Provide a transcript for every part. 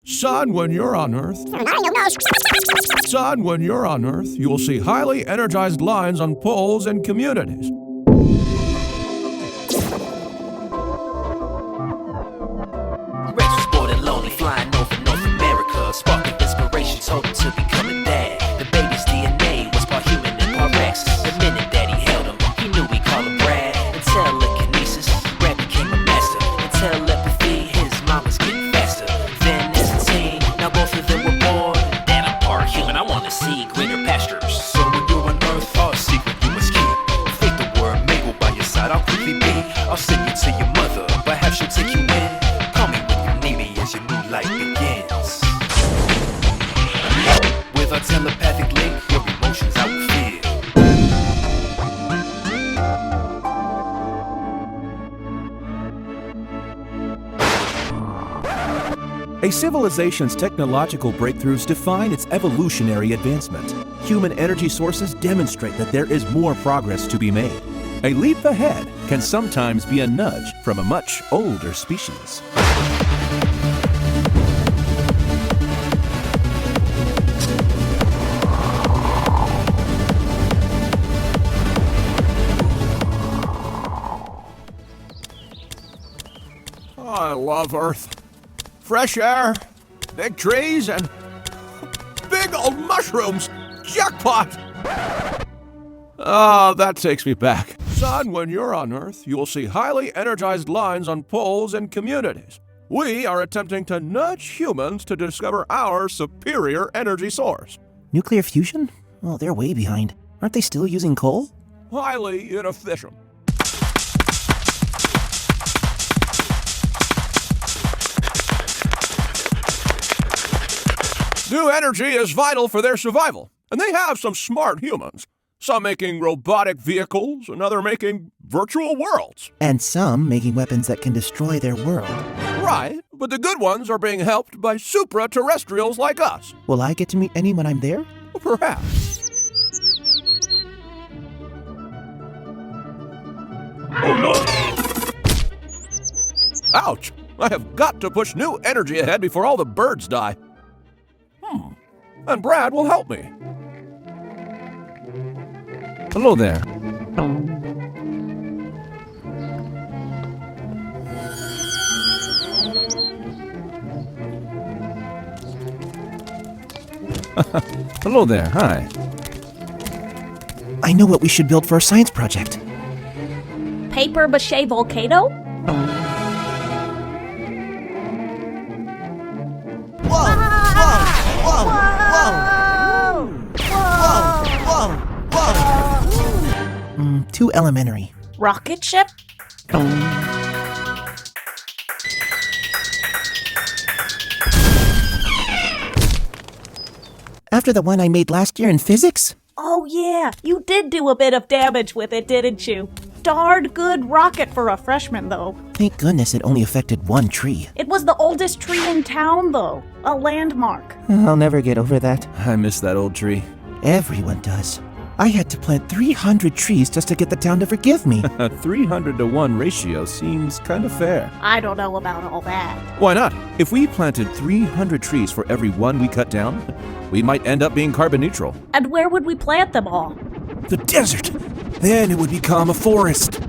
Son, when you're on Earth, you will see highly energized lines on poles and communities. Rex was born and lonely, flying over North America, sparking inspirations, hoping to become a dad. The baby's DNA was part human and part Rex. The minute that he held him, he knew he'd call him Brad. And telekinesis, Brad became a master. And telepathy, his mind was getting faster. Then as a teen, now both of them were born. Dad, I'm part human, I want to see greener pastures. So when you're on Earth, our secret you must keep. Think the word Mabel by your side, I'll quickly be. I'll send you to your mother, perhaps she'll take you in. Call me when you need me as your new life begins. With our telepathic link, your emotions I will feel. A civilization's technological breakthroughs define its evolutionary advancement. Human energy sources demonstrate that there is more progress to be made. A leap ahead can sometimes be a nudge from a much older species. I love Earth. Fresh air, big trees, and big old mushrooms. Jackpot! Ah, that takes me back. Son, when you're on Earth, you will see highly energized lines on poles and communities. We are attempting to nudge humans to discover our superior energy source. Nuclear fusion? Oh, they're way behind. Aren't they still using coal? Highly inefficient. New energy is vital for their survival, and they have some smart humans. Some making robotic vehicles, and others making virtual worlds. And some making weapons that can destroy their world. Right, but the good ones are being helped by supra-terrestrials like us. Will I get to meet any when I'm there? Perhaps. Oh no! Ouch! I have got to push new energy ahead before all the birds die. And Brad will help me. Hello there. Hello there, hi. I know what we should build for our science project. Paper mache volcano? Too elementary. Rocket ship? After the one I made last year in physics? Oh yeah, you did do a bit of damage with it, didn't you? Darned good rocket for a freshman, though. Thank goodness it only affected one tree. It was the oldest tree in town, though. A landmark. I'll never get over that. I miss that old tree. Everyone does. I had to plant 300 trees just to get the town to forgive me. A 300-to-1 ratio seems kind of fair. I don't know about all that. Why not? If we planted 300 trees for every one we cut down, we might end up being carbon neutral. And where would we plant them all? The desert! Then it would become a forest.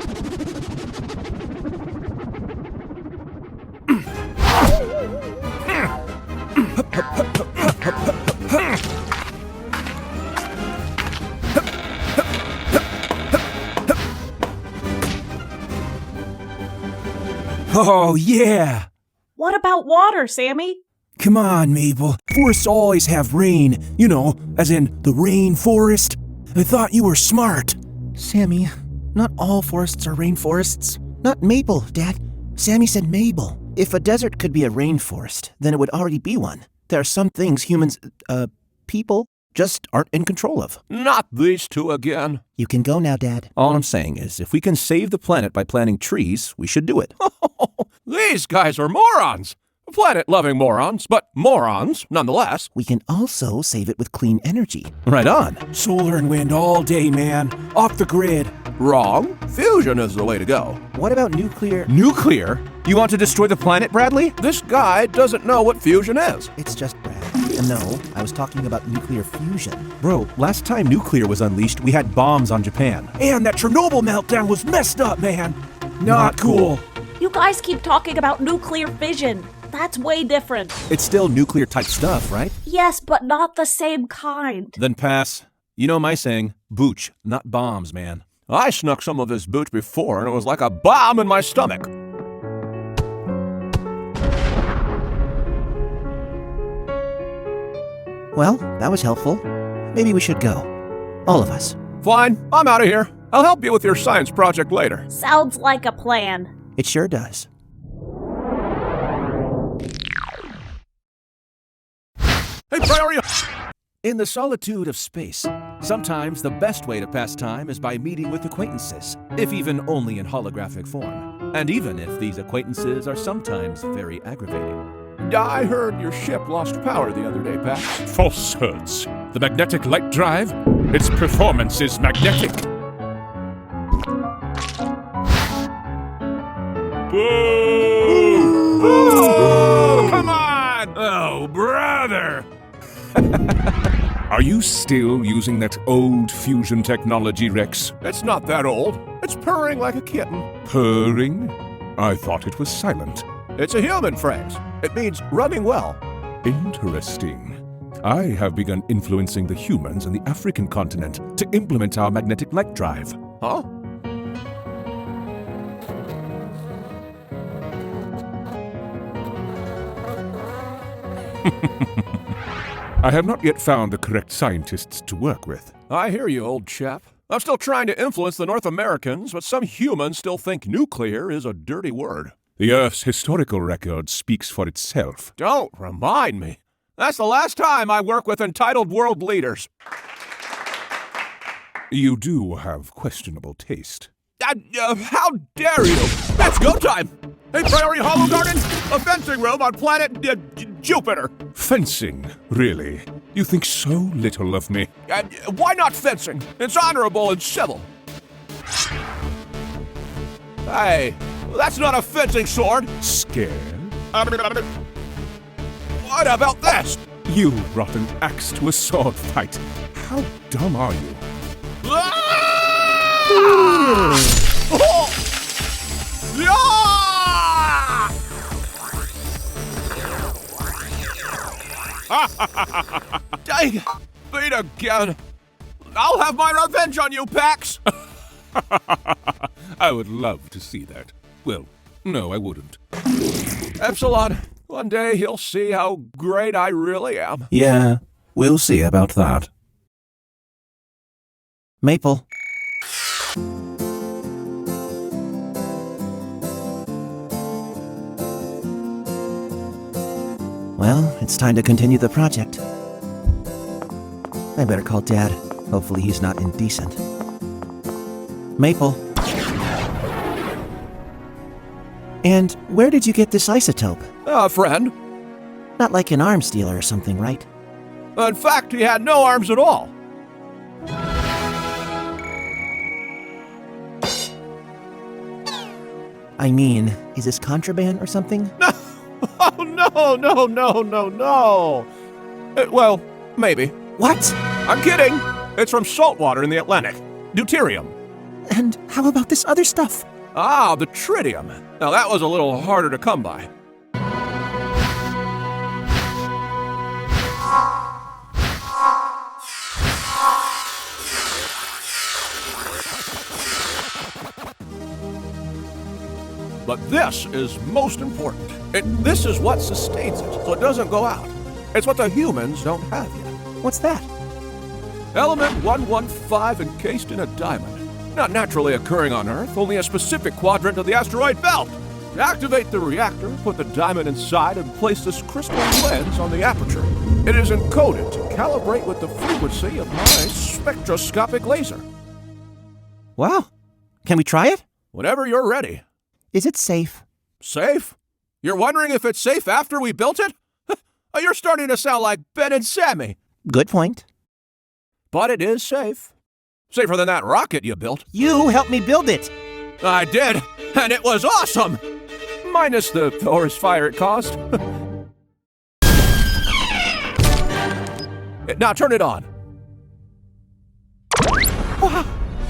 Oh, yeah! What about water, Sammy? Come on, Mabel. Forests always have rain. You know, as in the rainforest. I thought you were smart. Sammy, not all forests are rainforests. Not Maple, Dad. Sammy said Mabel. If a desert could be a rainforest, then it would already be one. There are some things humans, people, just aren't in control of. Not these two again. You can go now, Dad. All I'm saying is, if we can save the planet by planting trees, we should do it. These guys are morons. Planet-loving morons, but morons nonetheless. We can also save it with clean energy. Right on. Solar and wind all day, man. Off the grid. Wrong. Fusion is the way to go. What about nuclear? Nuclear? You want to destroy the planet, Bradley? This guy doesn't know what fusion is. It's just Brad. No, I was talking about nuclear fusion. Bro, last time nuclear was unleashed, we had bombs on Japan. And that Chernobyl meltdown was messed up, man. Not cool. You guys keep talking about nuclear fission. That's way different. It's still nuclear type stuff, right? Yes, but not the same kind. Then pass. You know my saying, booch, not bombs, man. I snuck some of this booch before, and it was like a bomb in my stomach. Well, that was helpful. Maybe we should go. All of us. Fine, I'm out of here. I'll help you with your science project later. Sounds like a plan. It sure does. Hey, Prairie! In the solitude of space, sometimes the best way to pass time is by meeting with acquaintances, if even only in holographic form. And even if these acquaintances are sometimes very aggravating. I heard your ship lost power the other day, Pat. Falsehoods. The magnetic light drive, its performance is magnetic. Boo! Boo! Come on! Oh, brother! Are you still using that old fusion technology, Rex? It's not that old. It's purring like a kitten. Purring? I thought it was silent. It's a human phrase. It means running well. Interesting. I have begun influencing the humans on the African continent to implement our magnetic light drive. Huh? I have not yet found the correct scientists to work with. I hear you, old chap. I'm still trying to influence the North Americans, but some humans still think nuclear is a dirty word. The Earth's historical record speaks for itself. Don't remind me. That's the last time I work with entitled world leaders. You do have questionable taste. How dare you? It's go time! Hey, Prairie Hollow Garden, a fencing room on planet Jupiter. Fencing, really? You think so little of me? Why not fencing? It's honorable and civil. Hey, that's not a fencing sword. Scared? What about this? You brought an axe to a sword fight. How dumb are you? Oh! Yeah! Dang it! Beat again. I'll have my revenge on you, Pax. I would love to see that. Well, no, I wouldn't. Epsilon, one day he'll see how great I really am. Yeah, we'll see about that. Maple. Well, it's time to continue the project. I better call Dad. Hopefully he's not indecent. Maple. And where did you get this isotope? A friend. Not like an arms dealer or something, right? In fact, he had no arms at all. I mean, is this contraband or something? Oh, no. Well, maybe. What? I'm kidding. It's from salt water in the Atlantic. Deuterium. And how about this other stuff? Ah, the tritium. Now that was a little harder to come by. But this is most important. This is what sustains it, so it doesn't go out. It's what the humans don't have yet. What's that? Element 115 encased in a diamond. Not naturally occurring on Earth, only a specific quadrant of the asteroid belt. Activate the reactor, put the diamond inside, and place this crystal lens on the aperture. It is encoded to calibrate with the frequency of my spectroscopic laser. Wow. Can we try it? Whenever you're ready. Is it safe? Safe? You're wondering if it's safe after we built it? You're starting to sound like Ben and Sammy. Good point. But it is safe. Safer than that rocket you built. You helped me build it. I did, and it was awesome! Minus the forest fire it caused. Now turn it on. Wow,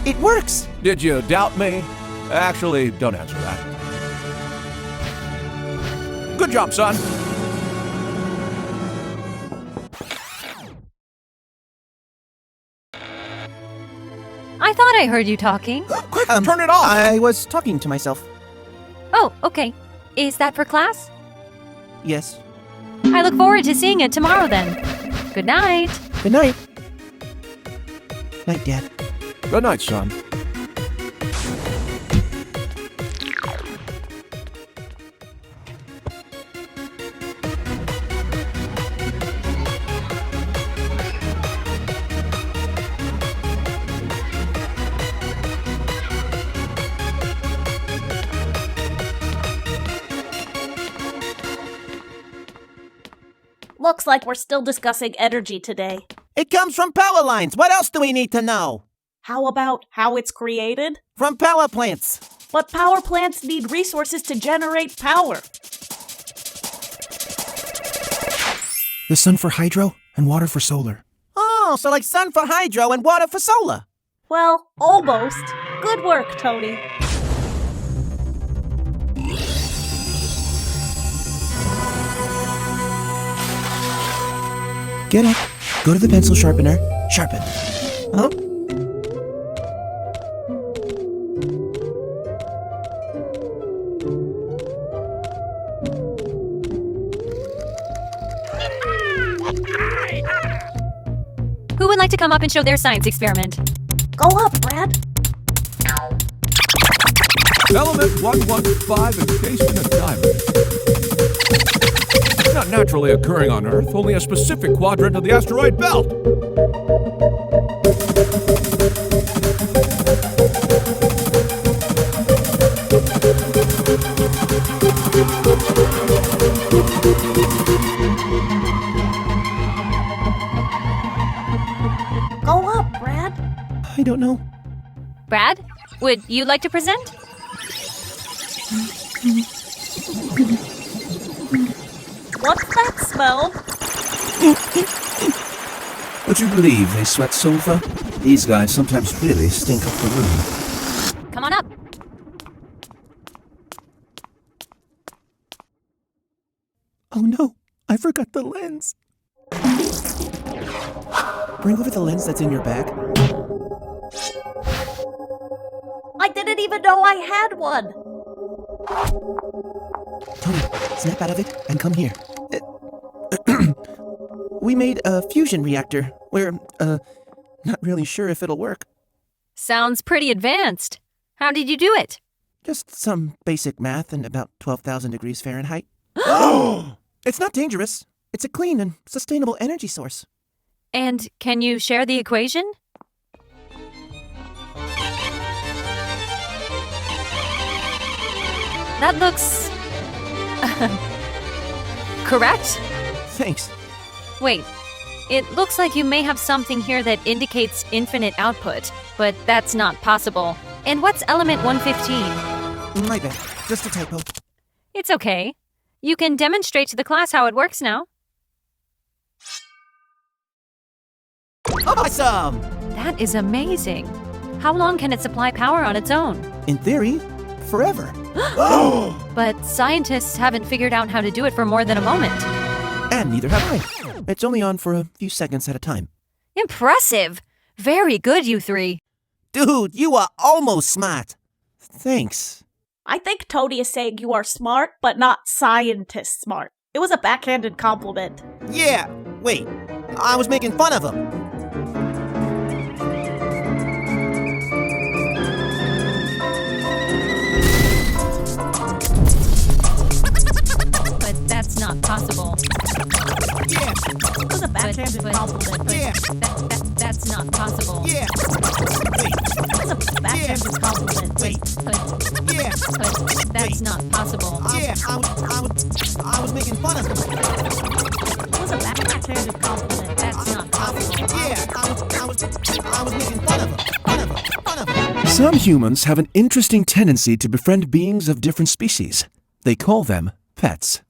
it works. Did you doubt me? Actually, don't answer that. Good job, son. I thought I heard you talking. Quick, turn it off! I was talking to myself. Oh, okay. Is that for class? Yes. I look forward to seeing it tomorrow then. Good night. Good night. Night, Dad. Good night, son. Looks like we're still discussing energy today. It comes from power lines. What else do we need to know? How about how it's created? From power plants. But power plants need resources to generate power. The sun for hydro and water for solar. Oh, so like sun for hydro and water for solar. Well, almost. Good work, Tony. Get up, go to the pencil sharpener, sharpen. Huh? Who would like to come up and show their science experiment? Go up, Brad. Element 115 encased in a diamond. Not naturally occurring on Earth, only a specific quadrant of the asteroid belt. Go up, Brad. I don't know. Brad, would you like to present? What's that smell? Would you believe they sweat sulfur? These guys sometimes really stink up the room. Come on up. Oh no, I forgot the lens. Bring over the lens that's in your bag. I didn't even know I had one. Tony, snap out of it and come here. We made a fusion reactor. We're, not really sure if it'll work. Sounds pretty advanced. How did you do it? Just some basic math and about 12,000 degrees Fahrenheit. It's not dangerous. It's a clean and sustainable energy source. And can you share the equation? That looks... correct? Thanks. Wait, it looks like you may have something here that indicates infinite output, but that's not possible. And what's element 115? My bad. Just a typo. It's okay. You can demonstrate to the class how it works now. Awesome! That is amazing. How long can it supply power on its own? In theory, forever. But scientists haven't figured out how to do it for more than a moment. And neither have I. It's only on for a few seconds at a time. Impressive! Very good, you three. Dude, you are almost smart. Thanks. I think Tony is saying you are smart, but not scientist smart. It was a backhanded compliment. Yeah, wait. I was making fun of him. But that's not possible. Yeah, It was a backhanded compliment. yeah, That's not possible. yeah. It was a backhanded compliment. Wait, yeah, But that's not possible. yeah. I was making fun of him. It was a backhanded compliment. That's not possible. Yeah, I was making fun of him. Some humans have an interesting tendency to befriend beings of different species. They call them pets.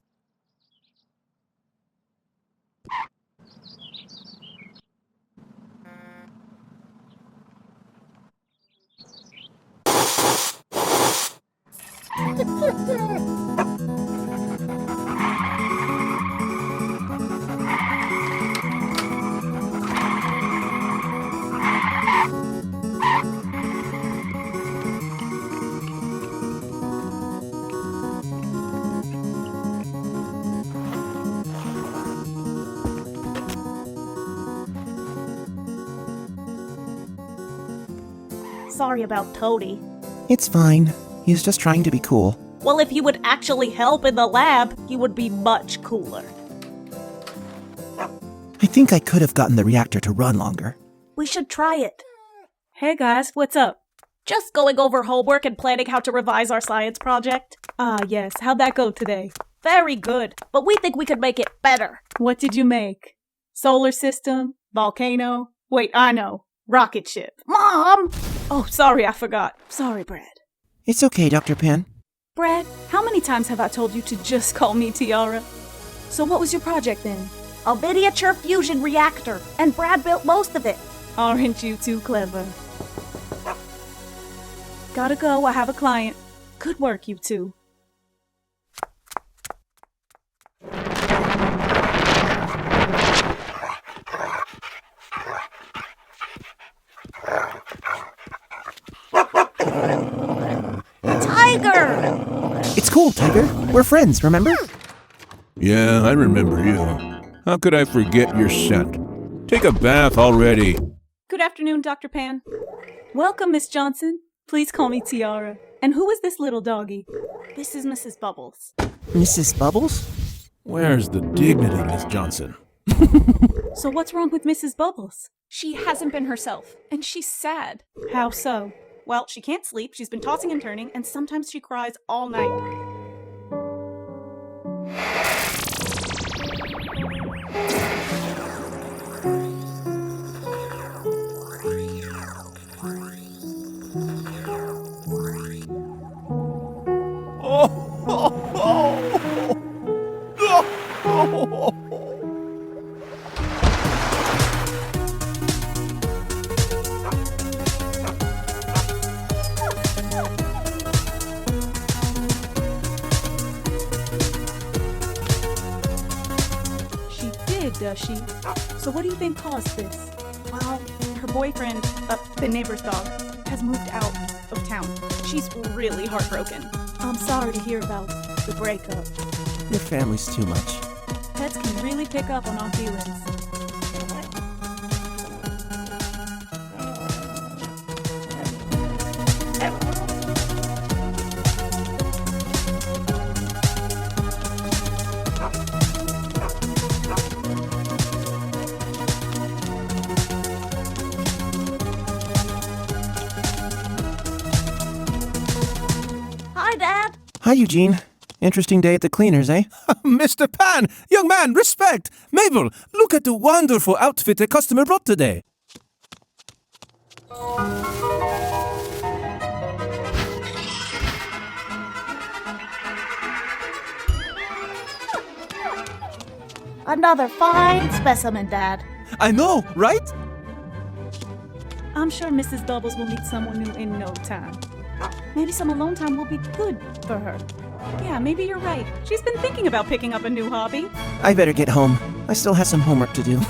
Sorry about Toady. It's fine. He's just trying to be cool. Well, if you would actually help in the lab, you would be much cooler. I think I could have gotten the reactor to run longer. We should try it. Hey guys, what's up? Just going over homework and planning how to revise our science project. Ah, yes, how'd that go today? Very good, but we think we could make it better. What did you make? Solar system? Volcano? Wait, I know. Rocket ship. Mom! Oh, sorry, I forgot. Sorry, Brad. It's okay, Dr. Pan. Brad, how many times have I told you to just call me Tiara? So what was your project then? A miniature fusion reactor, and Brad built most of it. Aren't you too clever? Gotta go, I have a client. Good work, you two. Tiger! It's cool, Tiger. We're friends, remember? Yeah, I remember you. How could I forget your scent? Take a bath already. Good afternoon, Dr. Pan. Welcome, Miss Johnson. Please call me Tiara. And who is this little doggy? This is Mrs. Bubbles. Mrs. Bubbles? Where's the dignity, Miss Johnson? So what's wrong with Mrs. Bubbles? She hasn't been herself, and she's sad. How so? Well, she can't sleep, she's been tossing and turning, and sometimes she cries all night. Does she? So what do you think caused this? Well, her boyfriend, the neighbor's dog, has moved out of town. She's really heartbroken. I'm sorry to hear about the breakup. Your family's too much. Pets can really pick up on our feelings. Hi, Dad. Hi, Eugene. Interesting day at the cleaners, eh? Mr. Pan! Young man, respect! Mabel, look at the wonderful outfit the customer brought today. Another fine specimen, Dad. I know, right? I'm sure Mrs. Bubbles will meet someone new in no time. Maybe some alone time will be good for her. Yeah, maybe you're right. She's been thinking about picking up a new hobby. I better get home. I still have some homework to do.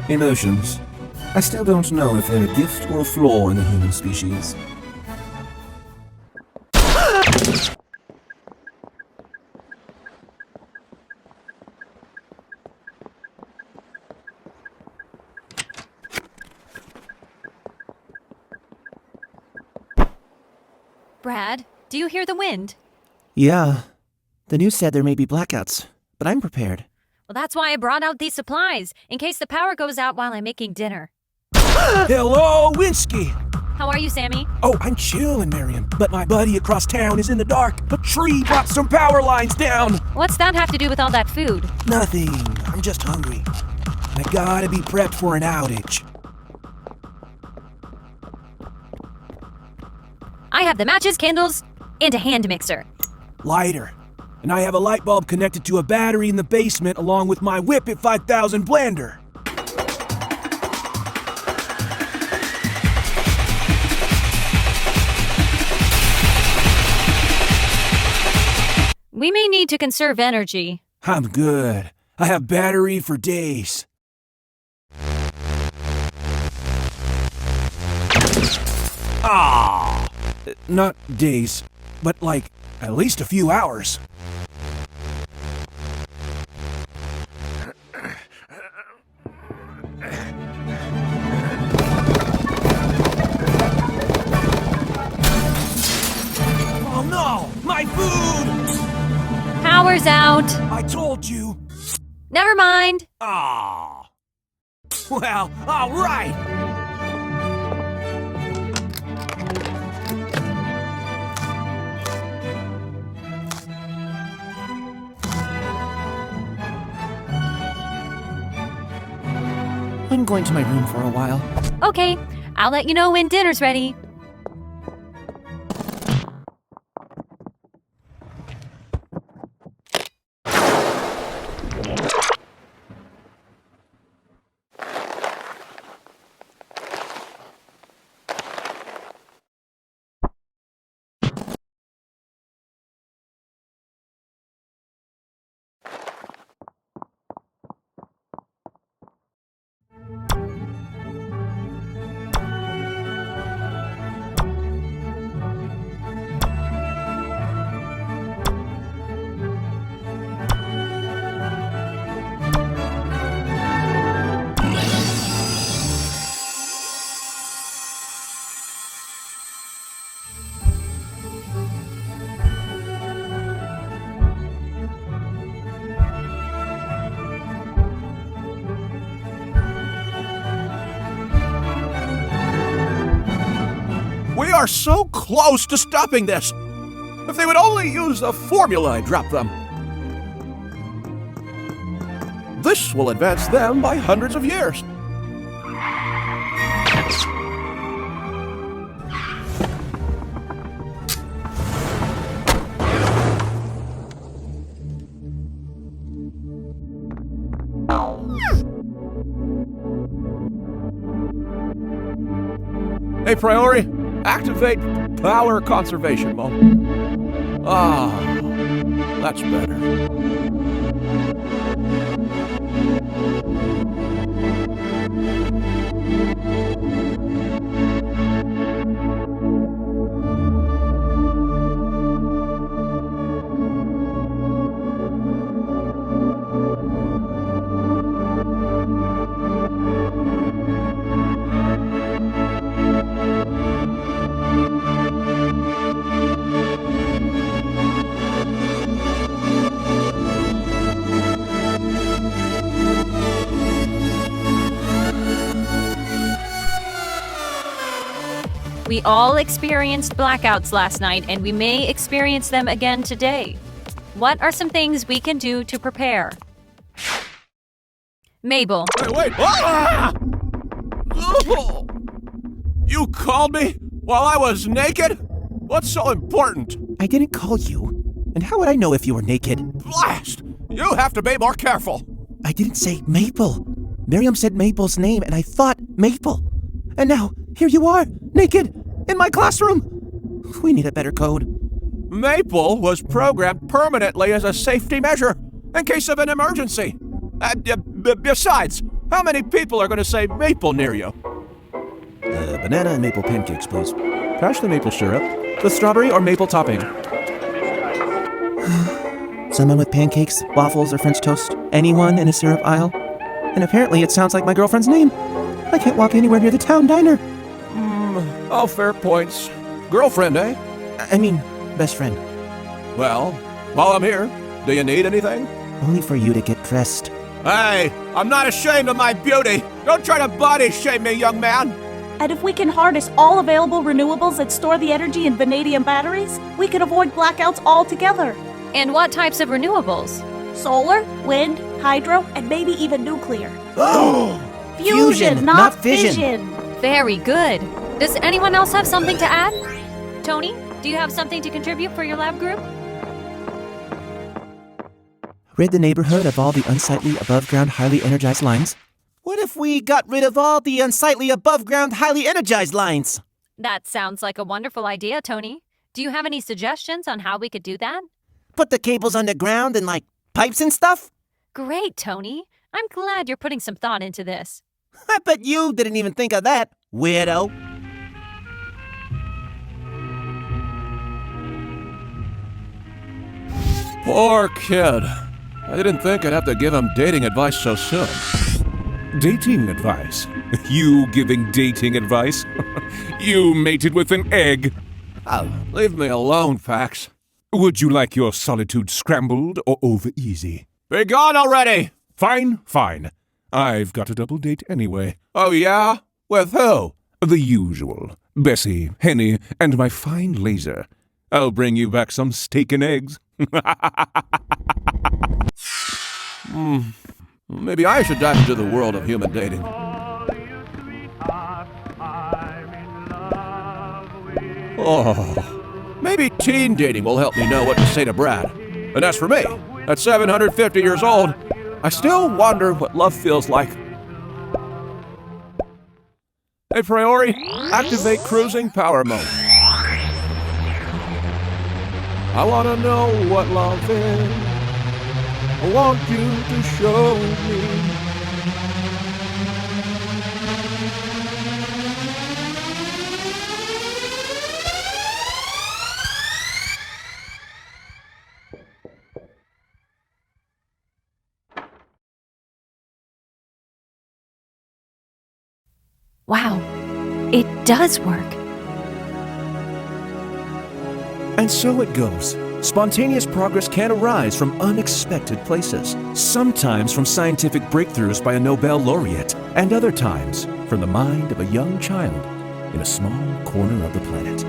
Emotions. I still don't know if they're a gift or a flaw in the human species. Brad, do you hear the wind? Yeah. The news said there may be blackouts, but I'm prepared. Well, that's why I brought out these supplies, in case the power goes out while I'm making dinner. Hello, Winsky! How are you, Sammy? Oh, I'm chilling, Miriam. But my buddy across town is in the dark. A tree brought some power lines down. What's that have to do with all that food? Nothing. I'm just hungry. I gotta be prepped for an outage. I have the matches, candles, and a hand mixer. Lighter. And I have a light bulb connected to a battery in the basement along with my Whip at 5000 blender. We may need to conserve energy. I'm good. I have battery for days. Ah! Not days, but like at least a few hours. Oh no! My food! Power's out. I told you! Never mind. Ah! Well, alright! I'm going to my room for a while. Okay, I'll let you know when dinner's ready. We are so close to stopping this. If they would only use the formula I dropped them. This will advance them by hundreds of years. Hey, Priori, activate power conservation mode. Ah, that's better. We all experienced blackouts last night, and we may experience them again today. What are some things we can do to prepare? Mabel. Hey, wait! Ah! Oh! You called me while I was naked? What's so important? I didn't call you. And how would I know if you were naked? Blast! You have to be more careful. I didn't say Maple. Miriam said Maple's name, and I thought Maple. And now, here you are, naked, in my classroom. We need a better code. Maple was programmed permanently as a safety measure in case of an emergency. Besides, how many people are going to say Maple near you? Banana and maple pancakes, please. Crash the maple syrup with strawberry or maple topping. Someone with pancakes, waffles, or French toast? Anyone in a syrup aisle? And apparently it sounds like my girlfriend's name. I can't walk anywhere near the town diner. All fair points. Girlfriend, eh? I mean, best friend. Well, while I'm here, do you need anything? Only for you to get dressed. Hey, I'm not ashamed of my beauty. Don't try to body shame me, young man. And if we can harness all available renewables and store the energy in vanadium batteries, we can avoid blackouts altogether. And what types of renewables? Solar, wind, hydro, and maybe even nuclear. Fusion, not fission. Very good. Does anyone else have something to add? Tony, do you have something to contribute for your lab group? Rid the neighborhood of all the unsightly above-ground highly energized lines. What if we got rid of all the unsightly above-ground highly energized lines? That sounds like a wonderful idea, Tony. Do you have any suggestions on how we could do that? Put the cables underground and, like, pipes and stuff? Great, Tony. I'm glad you're putting some thought into this. I bet you didn't even think of that, weirdo. Poor kid. I didn't think I'd have to give him dating advice so soon. Dating advice? You giving dating advice? You mated with an egg. Oh, leave me alone, Pax. Would you like your solitude scrambled or over easy? Be gone already! Fine, fine. I've got a double date anyway. Oh, yeah? With who? The usual. Bessie, Henny, and my fine laser. I'll bring you back some steak and eggs. Maybe I should dive into the world of human dating. Oh, maybe teen dating will help me know what to say to Brad. And as for me, at 750 years old, I still wonder what love feels like. Hey, Priori, activate cruising power mode. I want to know what love is. I want you to show me. Wow, it does work. And so it goes. Spontaneous progress can arise from unexpected places, sometimes from scientific breakthroughs by a Nobel laureate, and other times from the mind of a young child in a small corner of the planet.